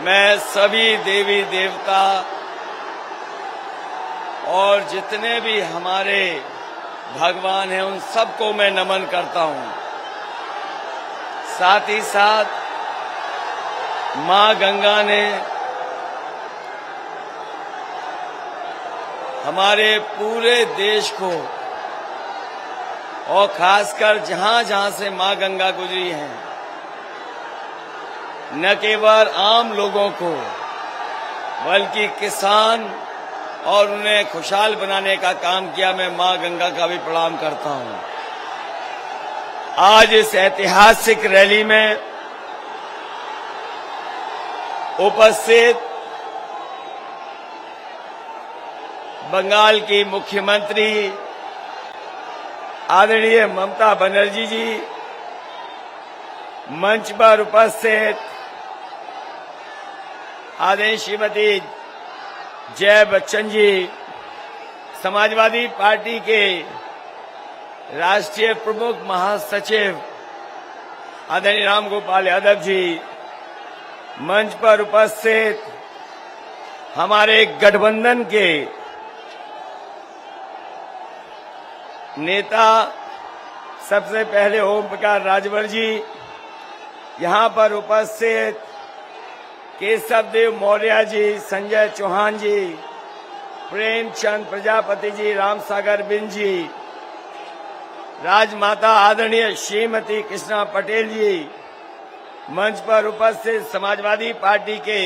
मैं सभी देवी देवता और जितने भी हमारे भगवान हैं उन सबको मैं नमन करता हूं। साथ ही साथ मां गंगा ने हमारे पूरे देश को और खासकर जहां जहां से मां गंगा गुजरी है, न केवल आम लोगों को बल्कि किसान और उन्हें खुशहाल बनाने का काम किया। मैं मां गंगा का भी प्रणाम करता हूं। आज इस ऐतिहासिक रैली में उपस्थित बंगाल की मुख्यमंत्री आदरणीय ममता बनर्जी जी, मंच पर उपस्थित आदरणीय श्रीमती जय बच्चन जी, समाजवादी पार्टी के राष्ट्रीय प्रमुख महासचिव आदरणीय राम गोपाल यादव जी, मंच पर उपस्थित हमारे गठबंधन के नेता सबसे पहले ओम प्रकाश राजभर जी, यहां पर उपस्थित केशवदेव मौर्य जी, संजय चौहान जी, प्रेमचंद प्रजापति जी, रामसागर बिन जी, राजमाता आदरणीय श्रीमती कृष्णा पटेल जी, मंच पर उपस्थित समाजवादी पार्टी के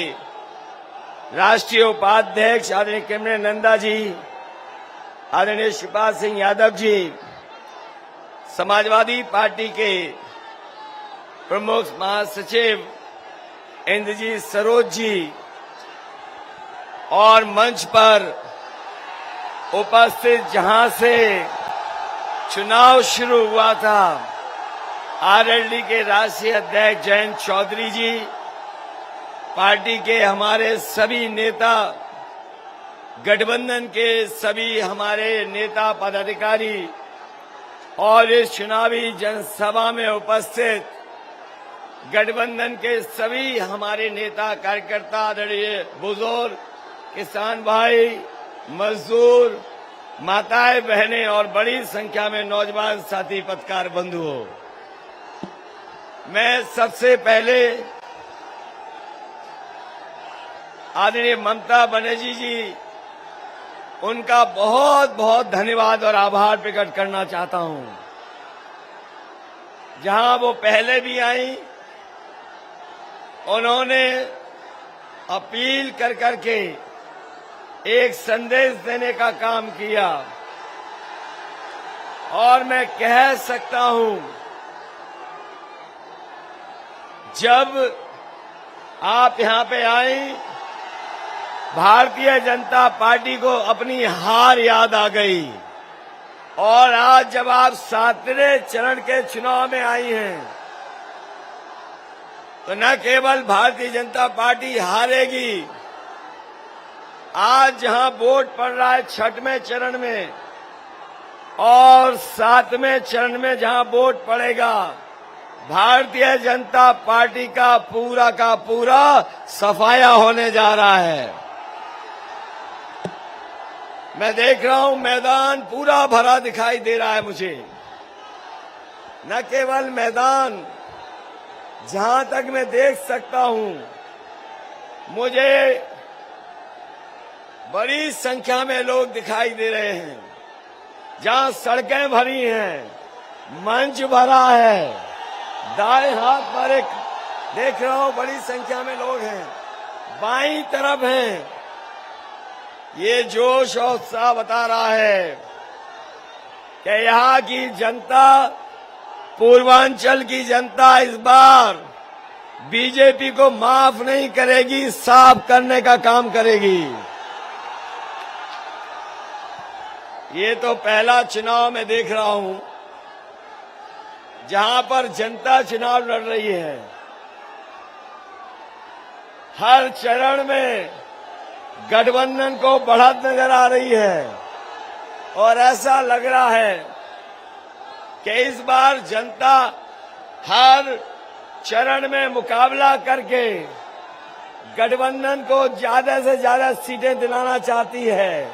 राष्ट्रीय उपाध्यक्ष आदरणीय किमने नंदा जी, आदरणीय शिवपाल सिंह यादव जी, समाजवादी पार्टी के प्रमुख महासचिव इंद्रजीत सरोज जी और मंच पर उपस्थित जहां से चुनाव शुरू हुआ था, आरएलडी के राष्ट्रीय अध्यक्ष जयंत चौधरी जी, पार्टी के हमारे सभी नेता, गठबंधन के सभी हमारे नेता पदाधिकारी और इस चुनावी जनसभा में उपस्थित गठबंधन के सभी हमारे नेता कार्यकर्ता, आदरणीय बुजुर्ग, किसान भाई, मजदूर, माताएं बहनें और बड़ी संख्या में नौजवान साथी पत्रकार बंधुओं, मैं सबसे पहले आदरणीय ममता बनर्जी जी, उनका बहुत बहुत धन्यवाद और आभार प्रकट करना चाहता हूं। जहां वो पहले भी आई, उन्होंने अपील कर करके एक संदेश देने का काम किया और मैं कह सकता हूं, जब आप यहां पे आई, भारतीय जनता पार्टी को अपनी हार याद आ गई और आज जब आप 7वें चरण के चुनाव में आई हैं, तो न केवल भारतीय जनता पार्टी हारेगी, आज जहां वोट पड़ रहा है 6वें चरण में और 7वें चरण में जहां वोट पड़ेगा, भारतीय जनता पार्टी का पूरा सफाया होने जा रहा है। मैं देख रहा हूं मैदान पूरा भरा दिखाई दे रहा है मुझे। न केवल मैदान, जहां तक मैं देख सकता हूं, मुझे बड़ी संख्या में लोग दिखाई दे रहे हैं। जहां सड़कें भरी हैं, मंच भरा है, दाएं हाथ पर एक देख रहा हूं बड़ी संख्या में लोग हैं, बाईं तरफ हैं। ये जोश और उत्साह बता रहा है कि यहाँ की जनता, पूर्वांचल की जनता इस बार बीजेपी को माफ नहीं करेगी, साफ करने का काम करेगी। ये तो पहला चुनाव मैं देख रहा हूं जहां पर जनता चुनाव लड़ रही है। हर चरण में गठबंधन को बढ़त नजर आ रही है और ऐसा लग रहा है कि इस बार जनता हर चरण में मुकाबला करके गठबंधन को ज्यादा से ज्यादा सीटें दिलाना चाहती है।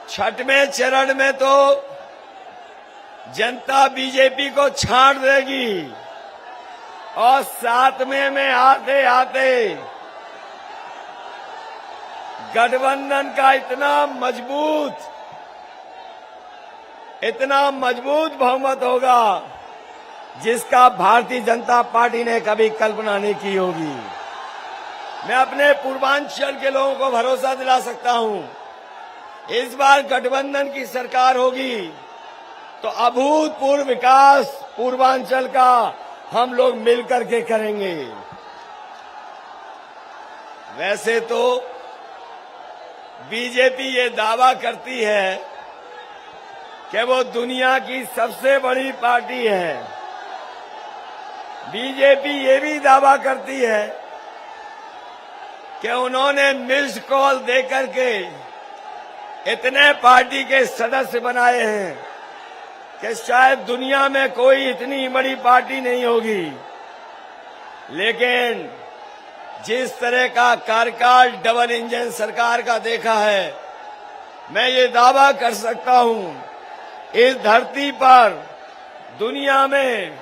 छठवें चरण में तो जनता बीजेपी को छांट देगी और सातवें में आते आते गठबंधन का इतना मजबूत बहुमत होगा जिसका भारतीय जनता पार्टी ने कभी कल्पना नहीं की होगी। मैं अपने पूर्वांचल के लोगों को भरोसा दिला सकता हूं, इस बार गठबंधन की सरकार होगी तो अभूतपूर्व विकास पूर्वांचल का हम लोग मिलकर के करेंगे। वैसे तो बीजेपी ये दावा करती है कि वो दुनिया की सबसे बड़ी पार्टी है। बीजेपी ये भी दावा करती है कि उन्होंने मिस्ड कॉल देकर के इतने पार्टी के सदस्य बनाए हैं कि शायद दुनिया में कोई इतनी बड़ी पार्टी नहीं होगी। लेकिन जिस तरह का कार्यकाल डबल इंजन सरकार का देखा है, मैं ये दावा कर सकता हूं इस धरती पर दुनिया में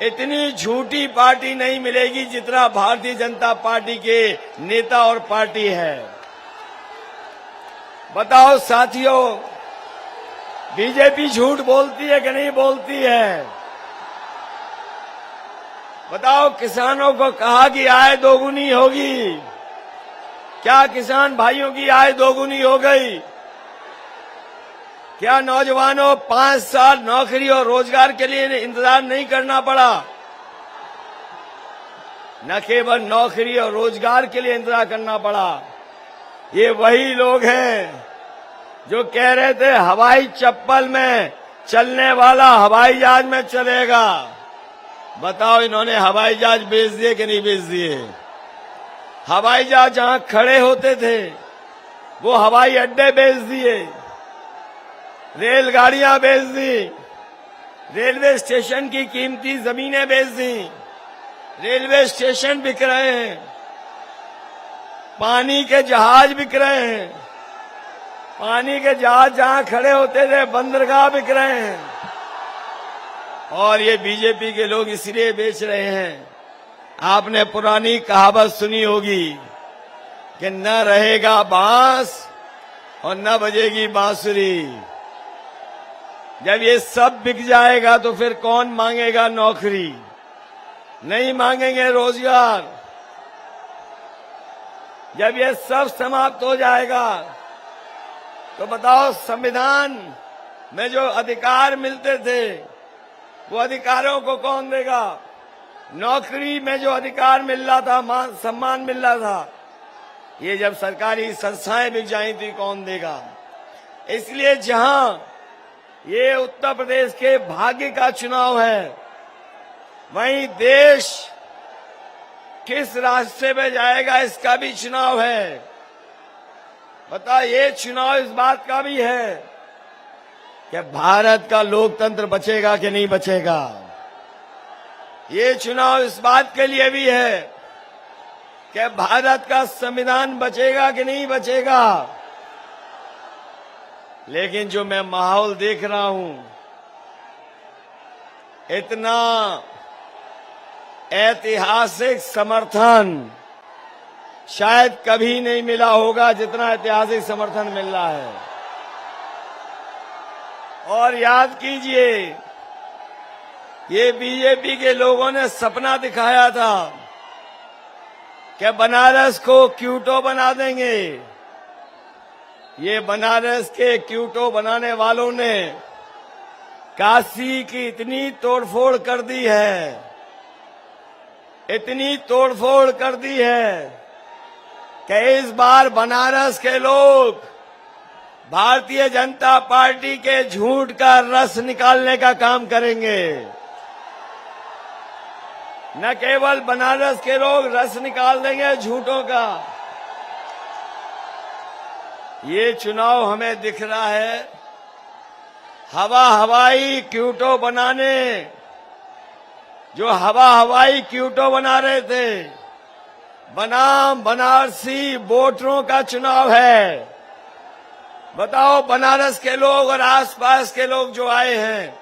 इतनी झूठी पार्टी नहीं मिलेगी जितना भारतीय जनता पार्टी के नेता और पार्टी है। बताओ साथियों, बीजेपी झूठ बोलती है कि नहीं बोलती है? बताओ, किसानों को कहा कि आय दोगुनी होगी, क्या किसान भाइयों की आय दोगुनी हो गई? क्या नौजवानों 5 साल नौकरी और रोजगार के लिए इंतजार नहीं करना पड़ा? न केवल नौकरी और रोजगार के लिए इंतजार करना पड़ा, ये वही लोग हैं जो कह रहे थे हवाई चप्पल में चलने वाला हवाई जहाज में चलेगा। बताओ, इन्होंने हवाई जहाज बेच दिए कि नहीं बेच दिए? हवाई जहाज जहां खड़े होते थे वो हवाई अड्डे बेच दिए, रेलगाड़ियां बेच दी, रेलवे स्टेशन की कीमती जमीनें बेच दी, रेलवे स्टेशन बिक रहे हैं, पानी के जहाज बिक रहे हैं, पानी के जहाज जहां खड़े होते थे बंदरगाह बिक रहे हैं। और ये बीजेपी के लोग इसलिए बेच रहे हैं, आपने पुरानी कहावत सुनी होगी कि न रहेगा बांस और न बजेगी बांसुरी। जब ये सब बिक जाएगा तो फिर कौन मांगेगा नौकरी? नहीं मांगेंगे रोजगार। जब ये सब समाप्त हो जाएगा तो बताओ, संविधान में जो अधिकार मिलते थे वो अधिकारों को कौन देगा? नौकरी में जो अधिकार मिल रहा था, मान सम्मान मिल रहा था, ये जब सरकारी संस्थाएं बिक जाएंगी तो कौन देगा? इसलिए जहां ये उत्तर प्रदेश के भाग्य का चुनाव है, वहीं देश किस रास्ते में जाएगा इसका भी चुनाव है। बता, ये चुनाव इस बात का भी है कि भारत का लोकतंत्र बचेगा कि नहीं बचेगा। ये चुनाव इस बात के लिए भी है कि भारत का संविधान बचेगा कि नहीं बचेगा। लेकिन जो मैं माहौल देख रहा हूं, इतना ऐतिहासिक समर्थन शायद कभी नहीं मिला होगा जितना ऐतिहासिक समर्थन मिल रहा है। और याद कीजिए, ये बीजेपी के लोगों ने सपना दिखाया था कि बनारस को क्यूटो बना देंगे। ये बनारस के क्यूटो बनाने वालों ने काशी की इतनी तोड़फोड़ कर दी है, इतनी तोड़फोड़ कर दी है कि इस बार बनारस के लोग भारतीय जनता पार्टी के झूठ का रस निकालने का काम करेंगे। न केवल बनारस के लोग रस निकाल देंगे झूठों का, ये चुनाव हमें दिख रहा है हवाई क्यूटो बनाने जो हवाई क्यूटो बना रहे थे, बनाम बनारसी वोटरों का चुनाव है। बताओ, बनारस के लोग और आसपास के लोग जो आए हैं,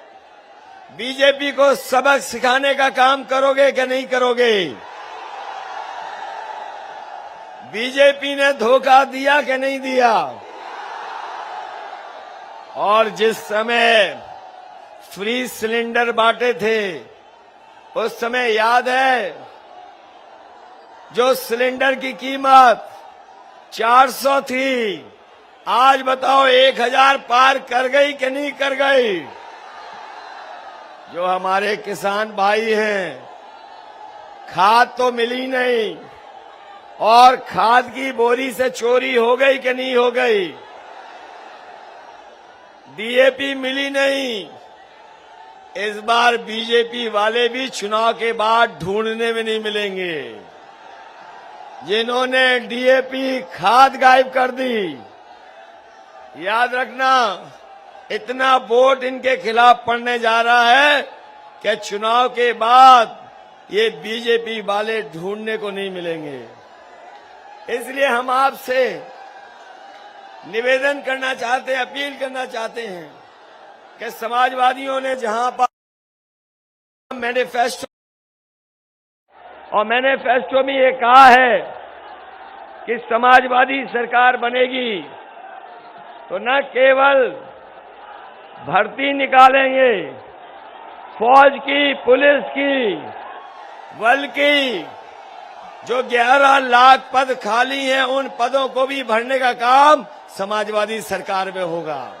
बीजेपी को सबक सिखाने का काम करोगे कि नहीं करोगे? बीजेपी ने धोखा दिया कि नहीं दिया? और जिस समय फ्री सिलेंडर बांटे थे, उस समय याद है, जो सिलेंडर की कीमत 400 थी, आज बताओ 1000 पार कर गई कि नहीं कर गई? जो हमारे किसान भाई हैं, खाद तो मिली नहीं, और खाद की बोरी से चोरी हो गई कि नहीं हो गई? डीएपी मिली नहीं। इस बार बीजेपी वाले भी चुनाव के बाद ढूंढने में नहीं मिलेंगे। जिन्होंने डीएपी खाद गायब कर दी, याद रखना, इतना वोट इनके खिलाफ पड़ने जा रहा है कि चुनाव के बाद ये बीजेपी वाले ढूंढने को नहीं मिलेंगे। इसलिए हम आपसे निवेदन करना चाहते हैं, अपील करना चाहते हैं कि समाजवादियों ने जहां पर मैनिफेस्टो में ये कहा है कि समाजवादी सरकार बनेगी, तो न केवल भर्ती निकालेंगे फौज की, पुलिस की, बल्कि जो 11 लाख पद खाली हैं, उन पदों को भी भरने का काम समाजवादी सरकार में होगा।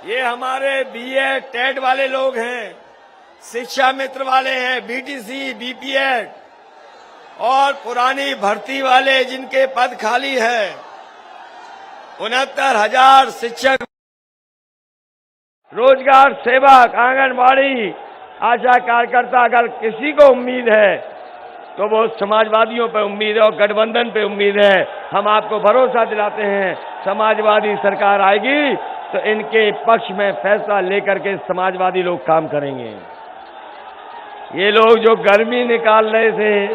ये हमारे बीएड, टेट वाले लोग हैं, शिक्षा मित्र वाले हैं, बीटीसी, बीपीएड और पुरानी भर्ती वाले जिनके पद खाली है, 69,000 शिक्षक, रोजगार सेवक, आंगनबाड़ी, आशा कार्यकर्ता, अगर किसी को उम्मीद है तो वो समाजवादियों पे उम्मीद है और गठबंधन पे उम्मीद है। हम आपको भरोसा दिलाते हैं, समाजवादी सरकार आएगी तो इनके पक्ष में फैसला लेकर के समाजवादी लोग काम करेंगे। ये लोग जो गर्मी निकाल रहे थे,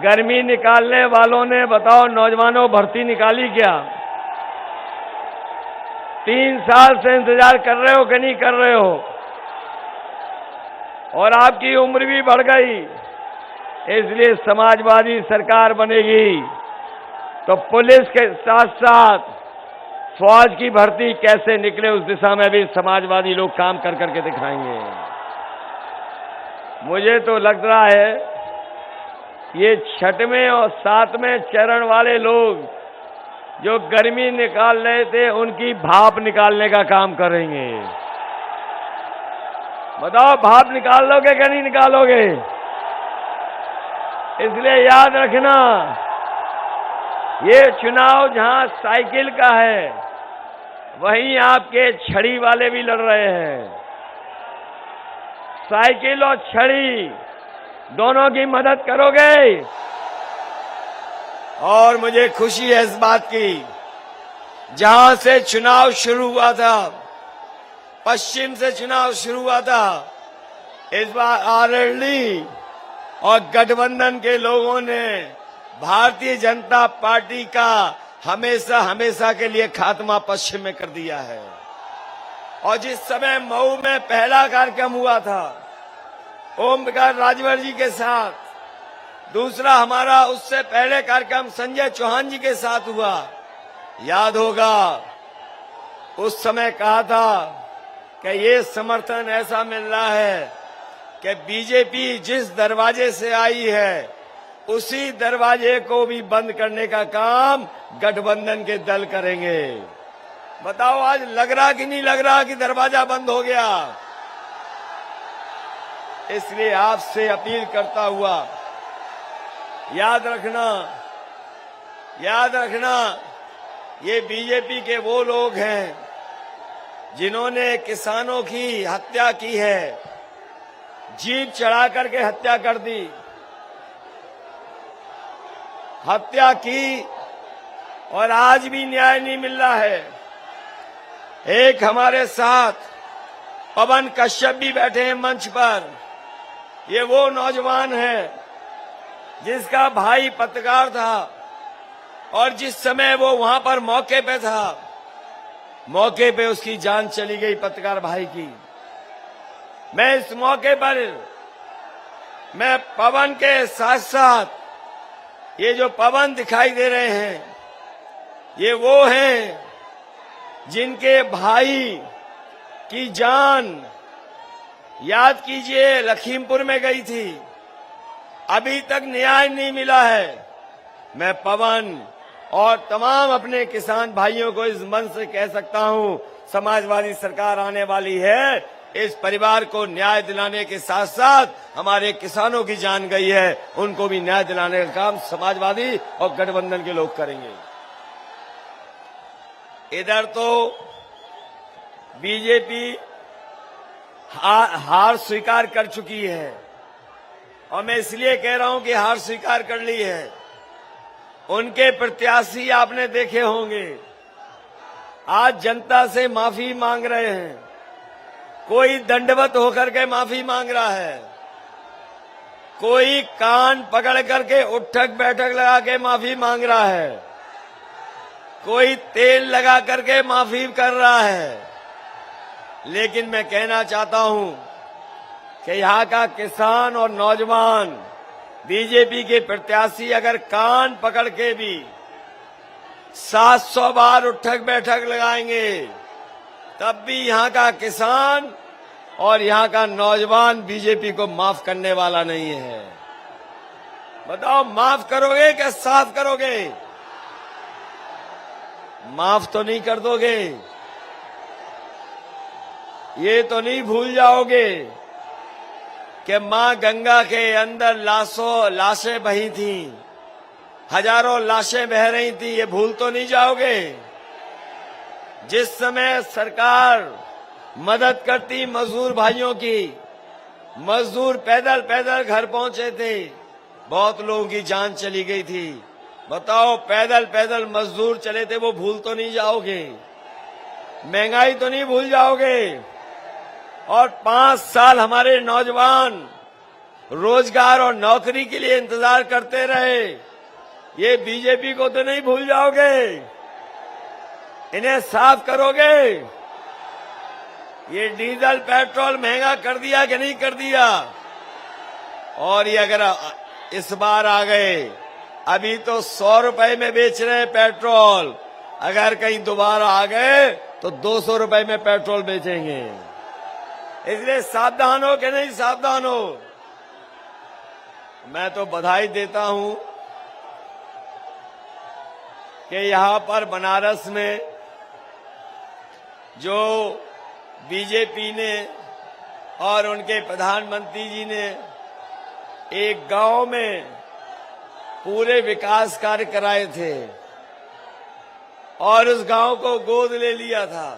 गर्मी निकालने वालों ने बताओ नौजवानों भर्ती निकाली क्या? 3 साल से इंतजार कर रहे हो कि नहीं कर रहे हो? और आपकी उम्र भी बढ़ गई। इसलिए समाजवादी सरकार बनेगी तो पुलिस के साथ साथ फौज की भर्ती कैसे निकले, उस दिशा में भी समाजवादी लोग काम कर करके दिखाएंगे। मुझे तो लग रहा है ये 6वें और 7वें चरण वाले लोग जो गर्मी निकाल रहे थे, उनकी भाप निकालने का काम करेंगे। बताओ, भाप निकाल लोगे कि नहीं निकालोगे? इसलिए याद रखना, ये चुनाव जहां साइकिल का है, वहीं आपके छड़ी वाले भी लड़ रहे हैं। साइकिल और छड़ी दोनों की मदद करोगे? और मुझे खुशी है इस बात की, जहां से चुनाव शुरू हुआ था, पश्चिम से चुनाव शुरू हुआ था, इस बार आरएलडी और गठबंधन के लोगों ने भारतीय जनता पार्टी का हमेशा हमेशा के लिए खात्मा पश्चिम में कर दिया है। और जिस समय मऊ में पहला कार्यक्रम हुआ था ओम प्रकाश राजभर जी के साथ, दूसरा हमारा उससे पहले कार्यक्रम संजय चौहान जी के साथ हुआ, याद होगा, उस समय कहा था कि ये समर्थन ऐसा मिल रहा है कि बीजेपी जिस दरवाजे से आई है, उसी दरवाजे को भी बंद करने का काम गठबंधन के दल करेंगे। बताओ, आज लग रहा कि नहीं लग रहा कि दरवाजा बंद हो गया? इसलिए आपसे अपील करता हुआ, याद रखना, ये बीजेपी के वो लोग हैं जिन्होंने किसानों की हत्या की है, जीप चढ़ा करके हत्या कर दी, हत्या की, और आज भी न्याय नहीं मिल रहा है। एक हमारे साथ पवन कश्यप भी बैठे हैं मंच पर। ये वो नौजवान है जिसका भाई पत्रकार था और जिस समय वो वहां पर मौके पे था, मौके पे उसकी जान चली गई पत्रकार भाई की। मैं इस मौके पर मैं पवन के साथ साथ ये जो पवन दिखाई दे रहे हैं, ये वो हैं जिनके भाई की जान, याद कीजिए, लखीमपुर में गई थी, अभी तक न्याय नहीं मिला है। मैं पवन और तमाम अपने किसान भाइयों को इस मंच से कह सकता हूं, समाजवादी सरकार आने वाली है, इस परिवार को न्याय दिलाने के साथ साथ हमारे किसानों की जान गई है, उनको भी न्याय दिलाने का काम समाजवादी और गठबंधन के लोग करेंगे। इधर तो बीजेपी हार स्वीकार कर चुकी है और मैं इसलिए कह रहा हूं कि हार स्वीकार कर ली है। उनके प्रत्याशी आपने देखे होंगे, आज जनता से माफी मांग रहे हैं। कोई दंडवत होकर के माफी मांग रहा है, कोई कान पकड़ करके उठक बैठक लगा के माफी मांग रहा है, कोई तेल लगा करके माफी कर रहा है। लेकिन मैं कहना चाहता हूं कि यहाँ का किसान और नौजवान बीजेपी के प्रत्याशी अगर कान पकड़ के भी 700 बार उठक बैठक लगाएंगे, तब भी यहाँ का किसान और यहाँ का नौजवान बीजेपी को माफ करने वाला नहीं है। बताओ, माफ करोगे क्या साफ करोगे? माफ तो नहीं कर दोगे, ये तो नहीं भूल जाओगे कि मां गंगा के अंदर लाशें बही थी, हजारों लाशें बह रही थी, ये भूल तो नहीं जाओगे? जिस समय सरकार मदद करती मजदूर भाइयों की, मजदूर पैदल पैदल घर पहुंचे थे, बहुत लोगों की जान चली गई थी। बताओ, पैदल पैदल मजदूर चले थे, वो भूल तो नहीं जाओगे? महंगाई तो नहीं भूल जाओगे? और 5 साल हमारे नौजवान रोजगार और नौकरी के लिए इंतजार करते रहे, ये बीजेपी को तो नहीं भूल जाओगे? इन्हें साफ करोगे? ये डीजल पेट्रोल महंगा कर दिया कि नहीं कर दिया? और ये अगर इस बार आ गए, अभी तो 100 रुपए में बेच रहे हैं पेट्रोल, अगर कहीं दोबारा आ गए तो 200 रुपए में पेट्रोल बेचेंगे। इसलिए सावधान हो कि नहीं सावधान हो? मैं तो बधाई देता हूं कि यहां पर बनारस में जो बीजेपी ने और उनके प्रधानमंत्री जी ने एक गांव में पूरे विकास कार्य कराए थे और उस गांव को गोद ले लिया था।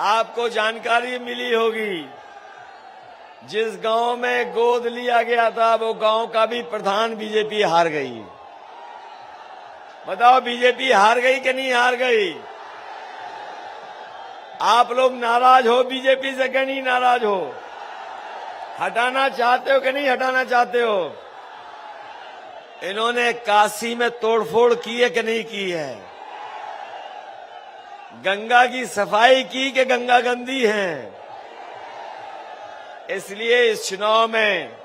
आपको जानकारी मिली होगी, जिस गांव में गोद लिया गया था वो गांव का भी प्रधान बीजेपी हार गई। बताओ, बीजेपी हार गई कि नहीं हार गई? आप लोग नाराज हो बीजेपी से कि नहीं नाराज हो? हटाना चाहते हो कि नहीं हटाना चाहते हो? इन्होंने काशी में तोड़फोड़ की है कि नहीं की है? गंगा की सफाई की कि गंगा गंदी है? इसलिए इस चुनाव में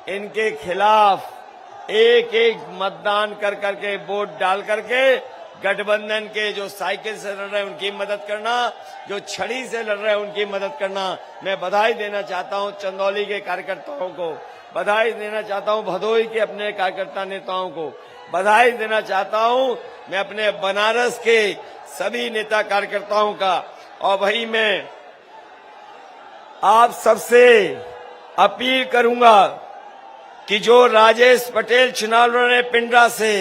इनके खिलाफ एक एक मतदान कर करके, वोट डाल करके गठबंधन के जो साइकिल से लड़ रहे हैं उनकी मदद करना, जो छड़ी से लड़ रहे हैं उनकी मदद करना। मैं बधाई देना चाहता हूं चंदौली के कार्यकर्ताओं को, बधाई देना चाहता हूं भदोही के अपने कार्यकर्ता नेताओं को, बधाई देना चाहता हूं मैं अपने बनारस के सभी नेता कार्यकर्ताओं का। और वही मैं आप सबसे अपील करूंगा कि जो राजेश पटेल चुनाव लड़ रहे पिंडरा से,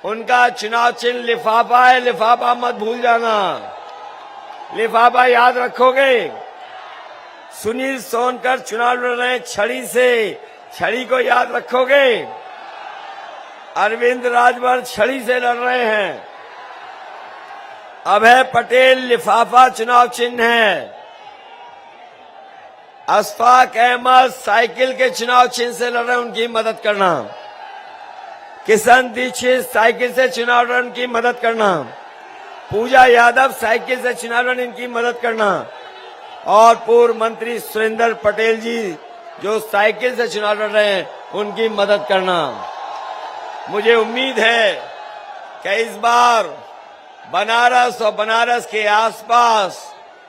उनका चुनाव चिन्ह लिफाफा है, लिफाफा मत भूल जाना, लिफाफा याद रखोगे। सुनील सोनकर चुनाव लड़ रहे छड़ी से, छड़ी को याद रखोगे। अरविंद राजभर छड़ी से लड़ रहे हैं। अभय पटेल लिफाफा चुनाव चिन्ह है। अशफाक अहमद साइकिल के चुनाव चिन्ह से लड़ रहे हैं, उनकी मदद करना। किशन दीक्षित साइकिल से चुनाव लड़ रहे हैं, उनकी मदद करना। पूजा यादव साइकिल से चुनाव लड़ रहे हैं, इनकी मदद करना। और पूर्व मंत्री सुरेंद्र पटेल जी जो साइकिल से चुनाव लड़ रहे हैं, उनकी मदद करना। मुझे उम्मीद है कि इस बार बनारस और बनारस के आसपास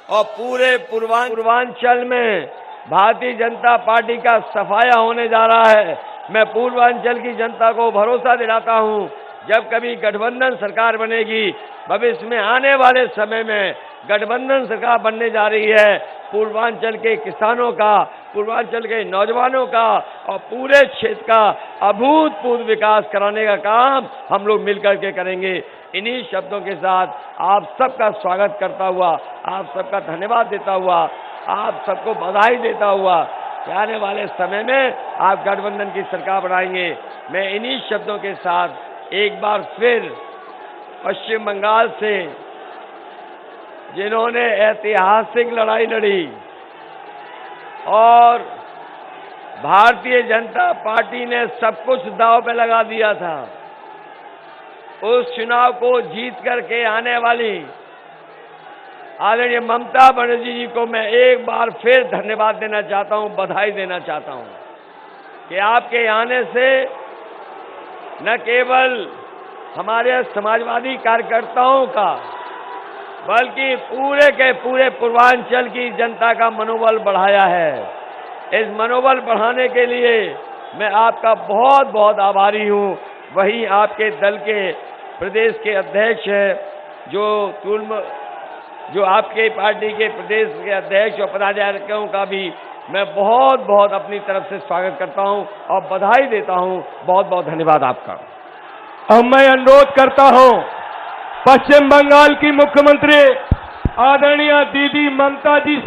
और पूरे पूर्वांचल में भारतीय जनता पार्टी का सफाया होने जा रहा है। मैं पूर्वांचल की जनता को भरोसा दिलाता हूं, जब कभी गठबंधन सरकार बनेगी, भविष्य में आने वाले समय में गठबंधन सरकार बनने जा रही है, पूर्वांचल के किसानों का, पूर्वांचल के नौजवानों का और पूरे क्षेत्र का अभूतपूर्व विकास कराने का काम हम लोग मिलकर के करेंगे। इन्हीं शब्दों के साथ आप सबका स्वागत करता हुआ, आप सबका धन्यवाद देता हुआ, आप सबको बधाई देता हुआ कि आने वाले समय में आप गठबंधन की सरकार बनाएंगे। मैं इन्हीं शब्दों के साथ एक बार फिर पश्चिम बंगाल से जिन्होंने ऐतिहासिक लड़ाई लड़ी और भारतीय जनता पार्टी ने सब कुछ दांव पे लगा दिया था, उस चुनाव को जीत करके आने वाली आदरणीय ममता बनर्जी जी को मैं एक बार फिर धन्यवाद देना चाहता हूं, बधाई देना चाहता हूं कि आपके आने से न केवल हमारे समाजवादी कार्यकर्ताओं का बल्कि पूरे के पूरे पूर्वांचल की जनता का मनोबल बढ़ाया है। इस मनोबल बढ़ाने के लिए मैं आपका बहुत बहुत आभारी हूं। वहीं आपके दल के प्रदेश के अध्यक्ष हैं जो आपके पार्टी के प्रदेश के अध्यक्ष और पदाधिकारियों का भी मैं बहुत बहुत अपनी तरफ से स्वागत करता हूं और बधाई देता हूं। बहुत बहुत धन्यवाद आपका। अब मैं अनुरोध करता हूं पश्चिम बंगाल की मुख्यमंत्री आदरणीय दीदी ममता जी से